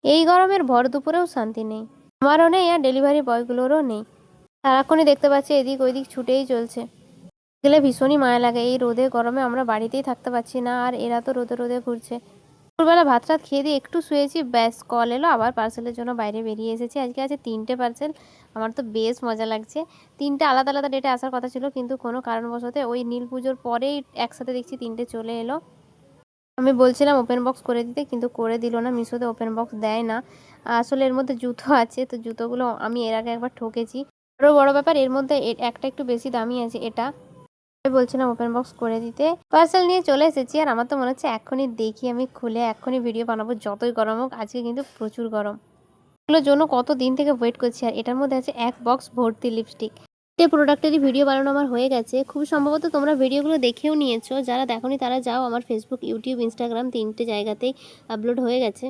এই গরমের ভর দুপুরেও শান্তি নেই, আমারও নেই আর ডেলিভারি বয়গুলোরও নেই। সারাক্ষণই দেখতে পাচ্ছি এদিক ওইদিক ছুটেই চলছে। গেলে ভীষণই মায়া লাগে। এই রোদে গরমে আমরা বাড়িতেই থাকতে পারছি না, আর এরা তো রোদে রোদে ঘুরছে। দুপুরবেলা ভাত রাত খেয়ে দিয়ে একটু শুয়েছি, ব্যাস কল এলো, আবার পার্সেলের জন্য বাইরে বেরিয়ে এসেছি। আজকে আছে 3টে পার্সেল। আমার তো বেশ মজা লাগছে। 3টে আলাদা আলাদা ডেটে আসার কথা ছিল, কিন্তু কোনো কারণবশত ওই নীল পুজোর পরেই একসাথে দেখছি 3টে চলে এলো। আমি বলছিলাম ওপেন বক্স করে দিতে, কিন্তু করে দিল না। মিশোতে ওপেন বক্স দেয় না। আসলে এর মধ্যে জুতো আছে, তো জুতোগুলো আমি এর আগে একবার ঠকেছি। আরও বড় ব্যাপার, এর মধ্যে একটা একটু বেশি দামি আছে এটা। আমি বলছিলাম ওপেন বক্স করে দিতে। পার্সেল নিয়ে চলে এসেছি, আর আমার তো মনে হচ্ছে এক্ষুনি দেখি আমি খুলে এক্ষুনি ভিডিও বানাবো, যতই গরম হোক। আজকে কিন্তু প্রচুর গরম। এগুলোর জন্য কত দিন থেকে ওয়েট করছি। আর এটার মধ্যে আছে এক বক্স ভর্তি লিপস্টিক। এই প্রোডাক্টেরই ভিডিও বানানো আমার হয়ে গেছে। খুব সম্ভবত তোমরা ভিডিওগুলো দেখেও নিয়েছো, যারা দেখোনি তারা যাও, আমার ফেসবুক, ইউটিউব, ইনস্টাগ্রাম 3টে জায়গাতেই আপলোড হয়ে গেছে।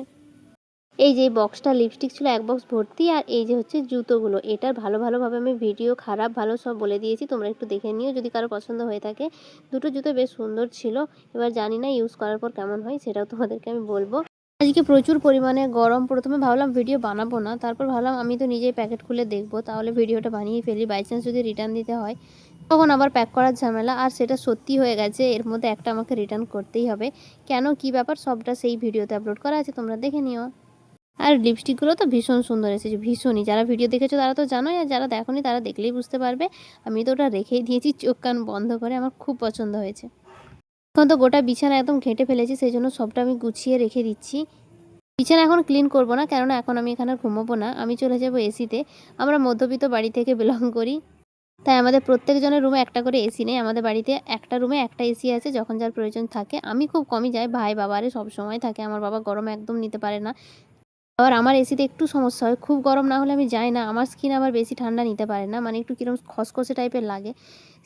এই যে বক্সটা লিপস্টিক ছিল এক বক্স ভর্তি, আর এই যে হচ্ছে জুতোগুলো, এটার ভালোভাবে আমি ভিডিও খারাপ ভালো সব বলে দিয়েছি, তোমরা একটু দেখে নিও যদি কারো পছন্দ হয়ে থাকে। দুটো জুতো বেশ সুন্দর ছিল। এবার জানি না ইউজ করার পর কেমন হয়, সেটাও তোমাদেরকে আমি বলবো। আজকে প্রচুর পরিমাণে গরম। প্রথমে ভাবলাম ভিডিও বানাবো না, তারপর ভাবলাম আমি তো নিজেই প্যাকেট খুলে দেখবো, তাহলে ভিডিওটা বানিয়ে ফেলি। বাই চান্স যদি রিটার্ন দিতে হয় তখন আবার প্যাক করার ঝামেলা। আর সেটা সত্যি হয়ে গেছে, এর মধ্যে একটা আমাকে রিটার্ন করতেই হবে। কেন, কি ব্যাপার, সবটা সেই ভিডিওতে আপলোড করা আছে, তোমরা দেখে নিও। আর লিপস্টিকগুলো তো ভীষণ সুন্দর এসেছে, ভীষণই। যারা ভিডিও দেখেছো তারা তো জানোই, আর যারা দেখোনি তারা দেখলেই বুঝতে পারবে। আমি তো ওটা রেখেই দিয়েছি চোখ কান বন্ধ করে, আমার খুব পছন্দ হয়েছে। এখন তো গোটা বিছানা একদম ঘেঁটে ফেলেছি, সেই জন্য সবটা আমি গুছিয়ে রেখে দিচ্ছি। বিছানা এখন ক্লিন করব না, কেননা এখন আমি এখানে ঘুমোবো না, আমি চলে যাব এসিতে। আমরা মধ্যবিত্ত বাড়ি থেকে বিলং করি, তাই আমাদের প্রত্যেকজনের রুমে একটা করে এসি নেই। আমাদের বাড়িতে একটা রুমে একটা এসি আছে, যখন যার প্রয়োজন থাকে। আমি খুব কমই যাই, ভাই বাবারে সব সময় থাকে। আমার বাবা গরম একদম নিতে পারে না। আবার আমার এসিতে একটু সমস্যা হয়, খুব গরম না হলে আমি যাই না। আমার স্কিন আবার বেশি ঠান্ডা নিতে পারে না, মানে একটু কিরকম খসখসে টাইপের লাগে।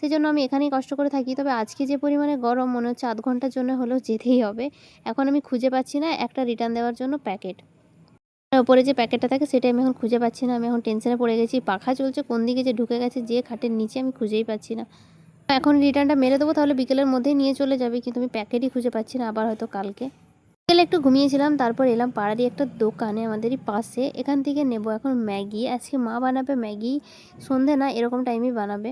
সেজন্য আমি এখানেই কষ্ট করে থাকি। তবে আজকে যে পরিমাণে গরম, মনে হচ্ছে আধ ঘন্টার জন্য হলেও যেতেই হবে। এখন আমি খুঁজে পাচ্ছি না একটা রিটার্ন দেওয়ার জন্য প্যাকেট। আর ওপরে যে প্যাকেটটা থাকে সেটা আমি এখন খুঁজে পাচ্ছি না। আমি এখন টেনশনে পড়ে গেছি। পাখা চলছে, কোন দিকে যে ঢুকে গেছে যে খাটের নিচে, আমি খুঁজেই পাচ্ছি না। এখন রিটার্নটা মেরে দেবো, তাহলে বিকেলের মধ্যেই নিয়ে চলে যাবে, কিন্তু আমি প্যাকেটই খুঁজে পাচ্ছি না। আবার হয়তো কালকে। বিকেলে একটু ঘুমিয়েছিলাম, তারপর এলাম পাড়ারই একটা দোকানে আমাদেরই পাশে। এখান থেকে নেব এখন ম্যাগি। আজকে মা বানাবে ম্যাগি, সন্ধে না এরকম টাইমই বানাবে।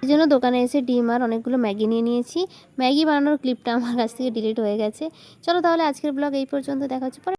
এই জন্য দোকানে এসে ডিম আর অনেকগুলো ম্যাগি নিয়ে নিয়েছি। ম্যাগি বানানোর ক্লিপটা আমার কাছ থেকে ডিলিট হয়ে গেছে। চলো তাহলে আজকের ব্লগ এই পর্যন্ত, দেখা হচ্ছে পরে।